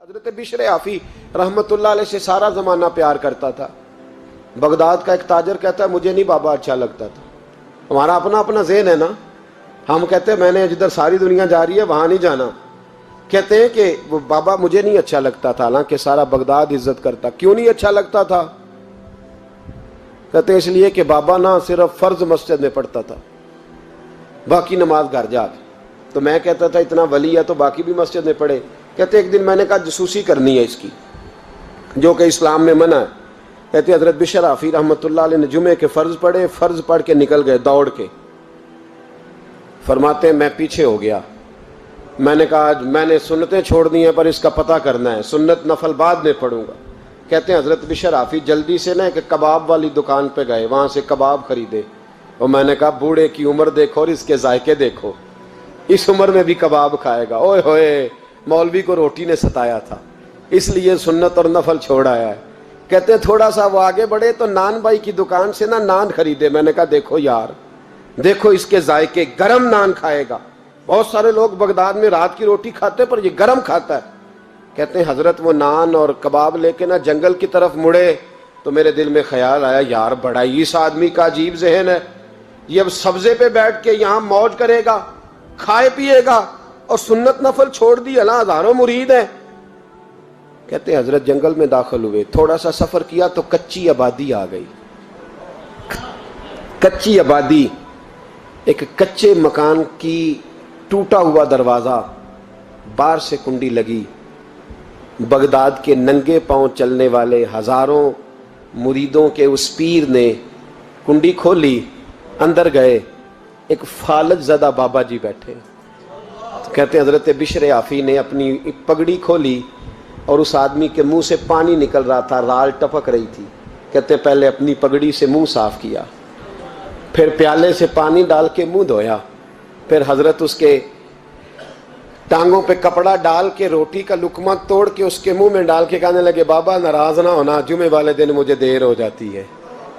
حضرت بشر آفی رحمت اللہ علیہ سے سارا زمانہ پیار کرتا تھا۔ بغداد کا ایک تاجر کہتا ہے مجھے نہیں بابا اچھا لگتا تھا۔ ہمارا اپنا اپنا ذہن ہے نا، ہم کہتے ہیں میں نے جدھر ساری دنیا جا رہی ہے وہاں نہیں جانا، کہتے ہیں کہ وہ بابا مجھے نہیں اچھا لگتا تھا، حالانکہ سارا بغداد عزت کرتا۔ کیوں نہیں اچھا لگتا تھا؟ کہتے ہیں اس لیے کہ بابا نہ صرف فرض مسجد میں پڑھتا تھا، باقی نماز گھر جا کے۔ تو میں کہتا تھا اتنا ولی ہے تو باقی بھی مسجد میں پڑھے۔ کہتے ایک دن میں نے کہا جسوسی کرنی ہے اس کی، جو کہ اسلام میں منع ہے۔ کہتے حضرت بشر آفی رحمۃ اللہ علیہ نے جمعے کے فرض پڑھے، فرض پڑھ کے نکل گئے دوڑ کے۔ فرماتے ہیں میں پیچھے ہو گیا، میں نے کہا میں نے سنتیں چھوڑ دی ہیں پر اس کا پتہ کرنا ہے، سنت نفل بعد میں پڑھوں گا۔ کہتے ہیں حضرت بشر آفی جلدی سے نا ایک کباب والی دکان پہ گئے، وہاں سے کباب خریدے، اور میں نے کہا بوڑھے کی عمر دیکھو اور اس کے ذائقے دیکھو، اس عمر میں بھی کباب کھائے گا۔ اوئے ہوئے، مولوی کو روٹی نے ستایا تھا، اس لیے سنت اور نفل چھوڑ آیا ہے۔ کہتے ہیں تھوڑا سا وہ آگے بڑھے تو نان بھائی کی دکان سے نا نان خریدے۔ میں نے کہا دیکھو یار، دیکھو اس کے ذائقے، گرم نان کھائے گا۔ بہت سارے لوگ بغداد میں رات کی روٹی کھاتے پر یہ گرم کھاتا ہے۔ کہتے ہیں حضرت وہ نان اور کباب لے کے نا جنگل کی طرف مڑے تو میرے دل میں خیال آیا یار بڑا ہی اس آدمی کا عجیب ذہن ہے، یہ اب سبزے پہ بیٹھ کے یہاں موج کرے گا، کھائے پیے گا، اور سنت نفل چھوڑ دی، اللہ ہزاروں مرید ہیں۔ کہتے ہیں حضرت جنگل میں داخل ہوئے، تھوڑا سا سفر کیا تو کچی آبادی آ گئی۔ کچی آبادی، ایک کچے مکان کی ٹوٹا ہوا دروازہ، باہر سے کنڈی لگی۔ بغداد کے ننگے پاؤں چلنے والے ہزاروں مریدوں کے اس پیر نے کنڈی کھولی، اندر گئے، ایک فالج زدہ بابا جی بیٹھے۔ کہتے ہیں حضرت بشر آفی نے اپنی پگڑی کھولی اور اس آدمی کے منہ سے پانی نکل رہا تھا، رال ٹپک رہی تھی۔ کہتے پہلے اپنی پگڑی سے منہ صاف کیا، پھر پیالے سے پانی ڈال کے منہ دھویا، پھر حضرت اس کے ٹانگوں پہ کپڑا ڈال کے روٹی کا لقمہ توڑ کے اس کے منہ میں ڈال کے کہنے لگے بابا ناراض نہ ہونا، جمعے والے دن مجھے دیر ہو جاتی ہے،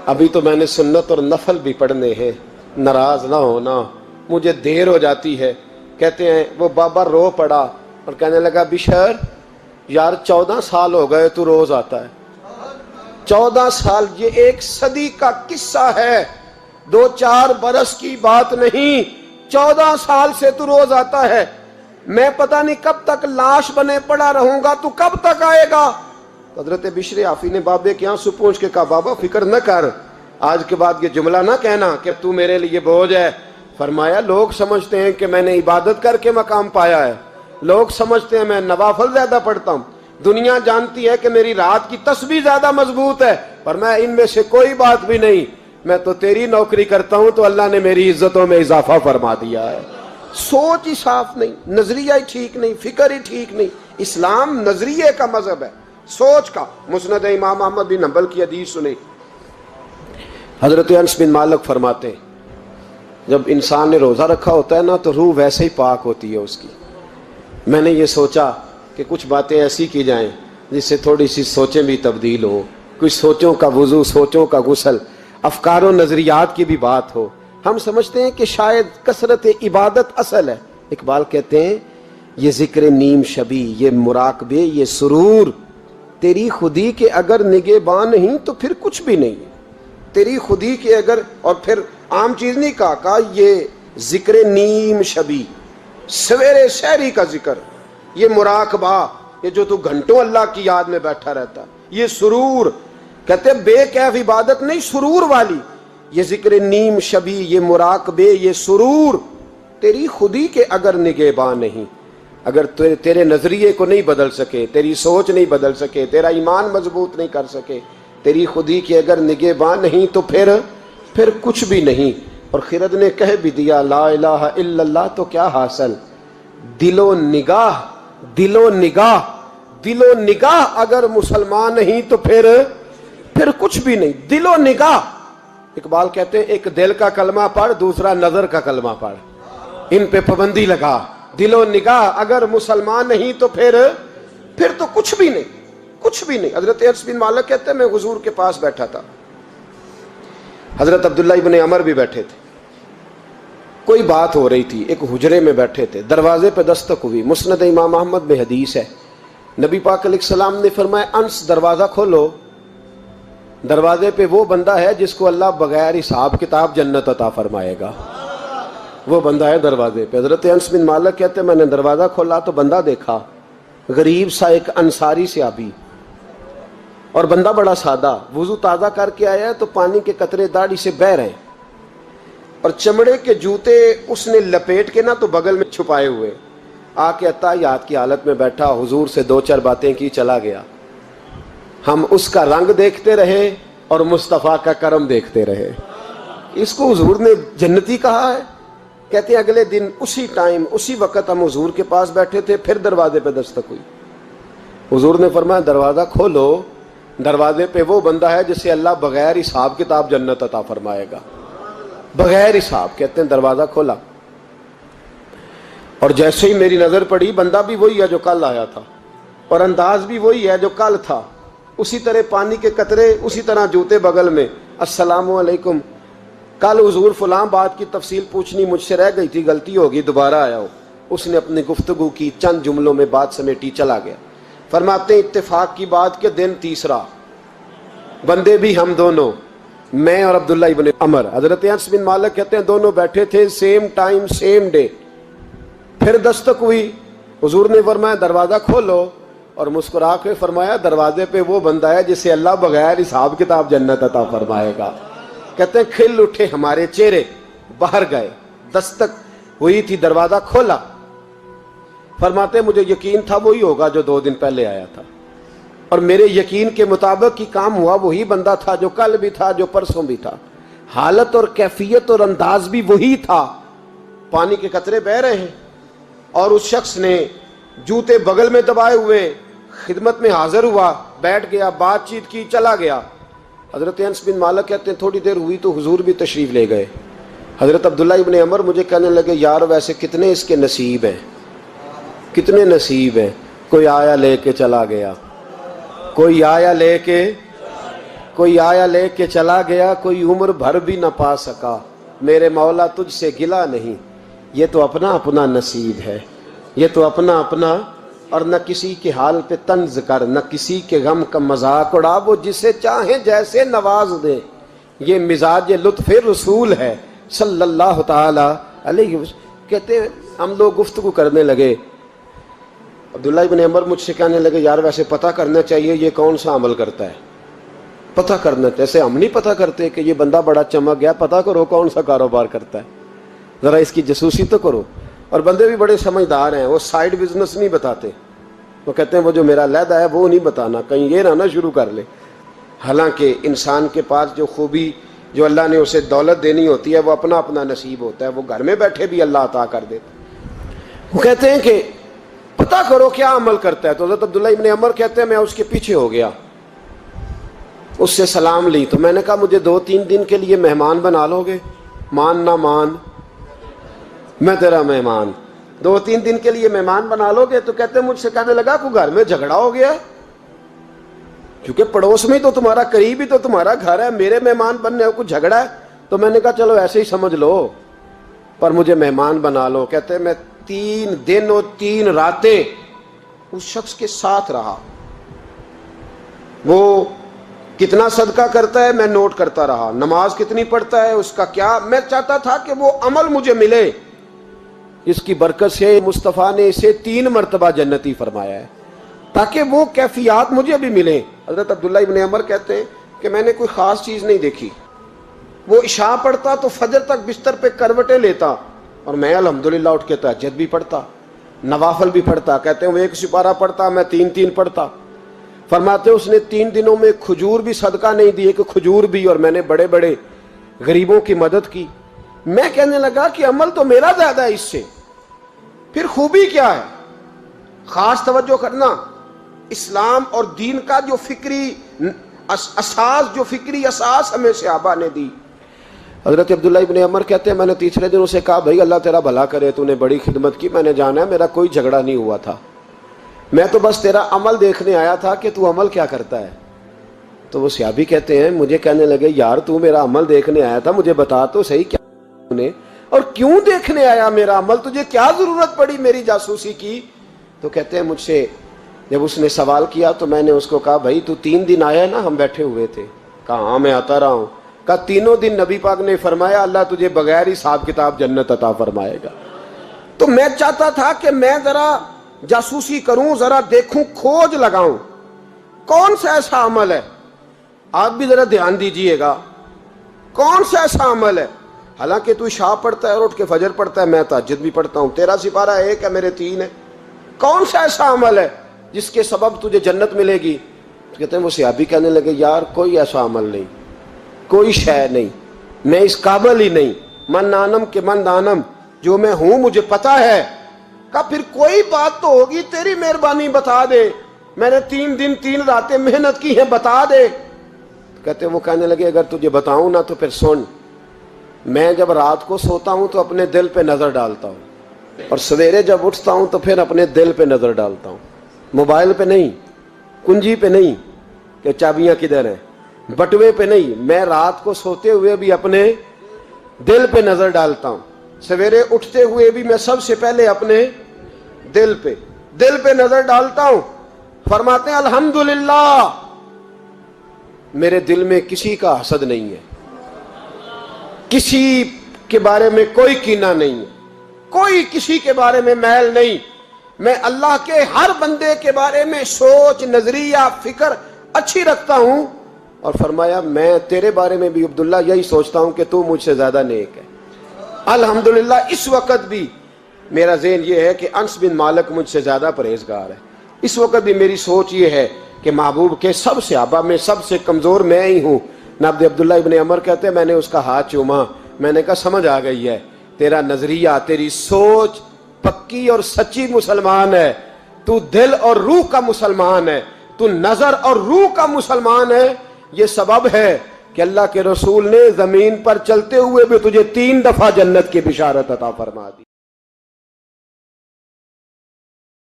ابھی تو میں نے سنت اور نفل بھی پڑھنے ہیں، ناراض نہ ہونا، مجھے دیر ہو جاتی ہے۔ کہتے ہیں وہ بابا رو پڑا اور کہنے لگا بشر یار 14 سال ہو گئے تو روز آتا ہے، 14 سال، یہ 1 صدی کا قصہ ہے، 2-4 برس کی بات نہیں، 14 سال سے تو روز آتا ہے، میں پتہ نہیں کب تک لاش بنے پڑا رہوں گا، تو کب تک آئے گا؟ حضرت بشر آفی نے بابے کے آنسو پوچھ کے کہا بابا فکر نہ کر، آج کے بعد یہ جملہ نہ کہنا کہ تو میرے لیے بوجھ ہے۔ فرمایا لوگ سمجھتے ہیں کہ میں نے عبادت کر کے مقام پایا ہے، لوگ سمجھتے ہیں میں نوافل زیادہ پڑھتا ہوں، دنیا جانتی ہے کہ میری رات کی تسبیح زیادہ مضبوط ہے، پر میں ان میں سے کوئی بات بھی نہیں، میں تو تیری نوکری کرتا ہوں تو اللہ نے میری عزتوں میں اضافہ فرما دیا ہے۔ سوچ ہی صاف نہیں، نظریہ ہی ٹھیک نہیں، فکر ہی ٹھیک نہیں۔ اسلام نظریے کا مذہب ہے، سوچ کا۔ مسند امام احمد بن حنبل کی حدیث سنیں، حضرت انس بن مالک فرماتے ہیں جب انسان نے روزہ رکھا ہوتا ہے نا تو روح ویسے ہی پاک ہوتی ہے اس کی۔ میں نے یہ سوچا کہ کچھ باتیں ایسی کی جائیں جس سے تھوڑی سی سوچیں بھی تبدیل ہوں، کچھ سوچوں کا وضو، سوچوں کا غسل، افکار و نظریات کی بھی بات ہو۔ ہم سمجھتے ہیں کہ شاید کثرت عبادت اصل ہے۔ اقبال کہتے ہیں یہ ذکر نیم شبی، یہ مراقبے، یہ سرور، تیری خودی کے اگر نگہباں نہیں تو پھر کچھ بھی نہیں، تیری خودی کے اگر، اور پھر عام چیز نہیں کہا یہ ذکر نیم شبی، سویرے سحری کا ذکر، یہ مراقبہ، یہ جو تو گھنٹوں اللہ کی یاد میں بیٹھا رہتا، یہ سرور، کہتے ہیں بے کیف عبادت نہیں، سرور والی، یہ ذکر نیم شبی، یہ مراقبے، یہ سرور، تیری خودی کے اگر نگہباں نہیں، اگر تیرے نظریے کو نہیں بدل سکے، تیری سوچ نہیں بدل سکے، تیرا ایمان مضبوط نہیں کر سکے، تیری خودی کے اگر نگہباں نہیں تو پھر کچھ بھی نہیں۔ اور خرد نے کہہ بھی دیا لا الہ الا اللہ تو کیا حاصل، دل و نگاہ، دل و نگاہ، دل و نگاہ اگر مسلمان نہیں تو پھر کچھ بھی نہیں، دل و نگاہ۔ اقبال کہتے ہیں ایک دل کا کلمہ پڑھ، دوسرا نظر کا کلمہ پڑھ، ان پہ پابندی لگا۔ دل و نگاہ اگر مسلمان نہیں تو پھر تو کچھ بھی نہیں، کچھ بھی نہیں۔ حضرت انس بن مالک کہتے ہیں میں حضور کے پاس بیٹھا تھا، حضرت عبداللہ ابن عمر بھی بیٹھے تھے، کوئی بات ہو رہی تھی، ایک حجرے میں بیٹھے تھے، دروازے پہ دستک ہوئی۔ مسند امام احمد میں حدیث ہے نبی پاک علیہ السلام نے فرمایا انس دروازہ کھولو، دروازے پہ وہ بندہ ہے جس کو اللہ بغیر حساب کتاب جنت عطا فرمائے گا، وہ بندہ ہے دروازے پہ۔ حضرت انس بن مالک کہتے ہیں میں نے دروازہ کھولا تو بندہ دیکھا، غریب سا ایک انصاری صحابی، اور بندہ بڑا سادہ، وضو تازہ کر کے آیا ہے تو پانی کے قطرے داڑھی سے بہہ رہے ہیں، اور چمڑے کے جوتے اس نے لپیٹ کے تو بغل میں چھپائے ہوئے، آ کے اتحیات کی حالت میں بیٹھا، حضور سے دو چار باتیں کی، چلا گیا۔ ہم اس کا رنگ دیکھتے رہے اور مصطفیٰ کا کرم دیکھتے رہے۔ اس کو حضور نے جنتی کہا ہے۔ کہتے ہیں اگلے دن اسی ٹائم اسی وقت ہم حضور کے پاس بیٹھے تھے، پھر دروازے پہ دستک ہوئی، حضور نے فرمایا دروازہ کھولو، دروازے پہ وہ بندہ ہے جسے اللہ بغیر حساب کتاب جنت عطا فرمائے گا، بغیر حساب۔ کہتے ہیں دروازہ کھولا، اور جیسے ہی میری نظر پڑی، بندہ بھی وہی ہے جو کل آیا تھا، اور انداز بھی وہی ہے جو کل تھا، اسی طرح پانی کے قطرے، اسی طرح جوتے بغل میں، السلام علیکم، کل حضور فلاں بات کی تفصیل پوچھنی مجھ سے رہ گئی تھی، غلطی ہوگی، دوبارہ آیا ہو۔ اس نے اپنی گفتگو کی، چند جملوں میں بات سمیٹی، چلا گیا۔ فرماتے ہیں اتفاق کی بات کہ دن تیسرا، بندے بھی ہم دونوں، میں اور عبداللہ ابن عمر۔ حضرت انس بن مالک کہتے ہیں دونوں بیٹھے تھے، سیم ٹائم سیم ڈے۔ پھر دستک ہوئی، حضور نے فرمایا دروازہ کھولو، اور مسکرا کے فرمایا دروازے پہ وہ بندہ ہے جسے اللہ بغیر حساب کتاب جنت عطا فرمائے گا۔ کہتے ہیں کھل اٹھے ہمارے چہرے، باہر گئے، دستک ہوئی تھی، دروازہ کھولا۔ فرماتے ہیں مجھے یقین تھا وہی ہوگا جو 2 دن پہلے آیا تھا، اور میرے یقین کے مطابق ہی کام ہوا، وہی بندہ تھا جو کل بھی تھا، جو پرسوں بھی تھا، حالت اور کیفیت اور انداز بھی وہی تھا۔ پانی کے قطرے بہ رہے ہیں، اور اس شخص نے جوتے بغل میں دبائے ہوئے خدمت میں حاضر ہوا، بیٹھ گیا، بات چیت کی، چلا گیا۔ حضرت انس بن مالک کہتے ہیں تھوڑی دیر ہوئی تو حضور بھی تشریف لے گئے۔ حضرت عبداللہ ابن عمر مجھے کہنے لگے یار ویسے کتنے اس کے نصیب ہیں، کتنے نصیب ہیں، کوئی آیا لے کے چلا گیا، کوئی آیا لے کے چلا گیا، کوئی عمر بھر بھی نہ پا سکا، میرے مولا تجھ سے گلہ نہیں، یہ تو اپنا اپنا نصیب ہے، یہ تو اپنا اپنا، اور نہ کسی کے حال پہ طنز کر، نہ کسی کے غم کا مذاق اڑا، وہ جسے چاہیں جیسے نواز دے، یہ مزاج لطف رسول ہے صلی اللہ تعالی علیہ وسلم۔ کہتے ہیں ہم لوگ گفتگو کرنے لگے، عبداللہ ابن عمر مجھ سے کہنے لگے یار ویسے پتہ کرنا چاہیے یہ کون سا عمل کرتا ہے، پتہ کرنا، جیسے ہم نہیں پتہ کرتے کہ یہ بندہ بڑا چمک گیا، پتہ کرو کون سا کاروبار کرتا ہے، ذرا اس کی جاسوسی تو کرو۔ اور بندے بھی بڑے سمجھدار ہیں، وہ سائیڈ بزنس نہیں بتاتے، وہ کہتے ہیں وہ جو میرا علیحدہ ہے وہ نہیں بتانا، کہیں یہ نہ شروع کر لے۔ حالانکہ انسان کے پاس جو خوبی، جو اللہ نے اسے دولت دینی ہوتی ہے، وہ اپنا اپنا نصیب ہوتا ہے، وہ گھر میں بیٹھے بھی اللہ عطا کر دیتا۔ وہ کہتے ہیں کہ پتہ کرو کیا عمل کرتا ہے۔ تو حضرت عبداللہ ابن عمر کہتے ہیں میں اس کے پیچھے ہو گیا، اس سے سلام لی، تو میں نے کہا مجھے 2-3 دن کے لیے مہمان بنا لو گے، مان نہ مان میں تیرا مہمان، 2-3 دن کے لیے مہمان بنا لو گے؟ تو کہتے ہیں مجھ سے کہنے لگا کوئی گھر میں جھگڑا ہو گیا، کیونکہ پڑوس میں تو تمہارا، قریب ہی تو تمہارا گھر ہے، میرے مہمان بننے کو جھگڑا ہے؟ تو میں نے کہا چلو ایسے ہی سمجھ لو، پر مجھے مہمان بنا لو۔ کہتے ہیں میں 3 دن اور 3 راتیں اس شخص کے ساتھ رہا، وہ کتنا صدقہ کرتا ہے میں نوٹ کرتا رہا، نماز کتنی پڑھتا ہے، اس کا کیا، میں چاہتا تھا کہ وہ عمل مجھے ملے، اس کی برکت سے مصطفیٰ نے اسے 3 مرتبہ جنتی فرمایا ہے تاکہ وہ کیفیات مجھے بھی ملیں۔ حضرت عبداللہ ابن عمر کہتے ہیں کہ میں نے کوئی خاص چیز نہیں دیکھی، وہ عشاء پڑھتا تو فجر تک بستر پہ کروٹیں لیتا، اور میں الحمدللہ اٹھ کے تہجد بھی پڑھتا، نوافل بھی پڑھتا۔ کہتے ہیں وہ 1 سپارہ پڑھتا، میں 3 پڑھتا۔ فرماتے اس نے 3 دنوں میں کھجور بھی صدقہ نہیں دی، کہ کھجور بھی، اور میں نے بڑے بڑے غریبوں کی مدد کی۔ میں کہنے لگا کہ عمل تو میرا زیادہ ہے اس سے، پھر خوبی کیا ہے؟ خاص توجہ کرنا، اسلام اور دین کا جو فکری اساس، جو فکری اساس ہمیں صحابہ نے دی۔ حضرت عبداللہ ابن عمر کہتے ہیں میں نے تیسرے دن اسے کہا بھائی اللہ تیرا بھلا کرے، تو نے بڑی خدمت کی، میں نے جانا ہے میرا کوئی جھگڑا نہیں ہوا تھا، میں تو بس تیرا عمل دیکھنے آیا تھا کہ تو عمل کیا کرتا ہے۔ تو وہ صحابی کہتے ہیں مجھے کہنے لگے یار تو میرا عمل دیکھنے آیا تھا، مجھے بتا تو صحیح کیا نے، اور کیوں دیکھنے آیا میرا عمل، تجھے کیا ضرورت پڑی میری جاسوسی کی؟ تو کہتے ہیں مجھ سے جب اس نے سوال کیا تو میں نے اس کو کہا بھائی تو 3 دن آیا نا ہم بیٹھے ہوئے تھے؟ کہا ہاں میں آتا رہا ہوں۔ کہا 3 دن نبی پاک نے فرمایا اللہ تجھے بغیر حساب کتاب جنت عطا فرمائے گا۔ تو میں چاہتا تھا کہ میں ذرا جاسوسی کروں، ذرا دیکھوں، کھوج لگاؤں کون سا ایسا عمل ہے، آپ بھی ذرا دھیان دیجئے گا، کون سا ایسا عمل ہے، حالانکہ تو عشاء پڑھتا ہے اور اٹھ کے فجر پڑھتا ہے، میں تہجد بھی پڑھتا ہوں، تیرا سپارہ 1 ہے میرے 3 ہے، کون سا ایسا عمل ہے جس کے سبب تجھے جنت ملے گی؟ کہتے ہیں وہ صحابی کہنے لگے یار کوئی ایسا عمل نہیں، کوئی شے نہیں، میں اس قابل ہی نہیں، من نانم کے من دانم، جو میں ہوں مجھے پتا ہے۔ کہا پھر کوئی بات تو ہوگی، تیری مہربانی بتا دے، میں نے 3 دن 3 راتیں محنت کی ہیں، بتا دے۔ کہتے ہیں وہ کہنے لگے اگر تجھے بتاؤں نا تو پھر سن، میں جب رات کو سوتا ہوں تو اپنے دل پہ نظر ڈالتا ہوں، اور سویرے جب اٹھتا ہوں تو پھر اپنے دل پہ نظر ڈالتا ہوں، موبائل پہ نہیں، کنجی پہ نہیں کہ چابیاں کدھر ہیں، بٹوے پہ نہیں، میں رات کو سوتے ہوئے بھی اپنے دل پہ نظر ڈالتا ہوں، سویرے اٹھتے ہوئے بھی میں سب سے پہلے اپنے دل پہ نظر ڈالتا ہوں۔ فرماتے ہیں الحمدللہ میرے دل میں کسی کا حسد نہیں ہے، کسی کے بارے میں کوئی کینہ نہیں ہے، کوئی کسی کے بارے میں میل نہیں، میں اللہ کے ہر بندے کے بارے میں سوچ، نظریہ، فکر اچھی رکھتا ہوں۔ اور فرمایا میں تیرے بارے میں بھی عبداللہ یہی سوچتا ہوں کہ تو مجھ سے زیادہ نیک ہے۔ الحمدللہ اس وقت بھی میرا ذہن یہ ہے کہ انس بن مالک مجھ سے زیادہ پرہیزگار ہے، اس وقت بھی میری سوچ یہ ہے کہ محبوب کے سب صحابہ میں سب سے کمزور میں ہی ہوں۔ نابد عبداللہ ابن عمر کہتے ہیں میں نے اس کا ہاتھ چوما، میں نے کہا سمجھ آ گئی ہے، تیرا نظریہ، تیری سوچ پکی اور سچی مسلمان ہے، تو دل اور روح کا مسلمان ہے، تو نظر اور روح کا مسلمان ہے۔ یہ سبب ہے کہ اللہ کے رسول نے زمین پر چلتے ہوئے بھی تجھے 3 دفعہ جنت کی بشارت عطا فرما دی۔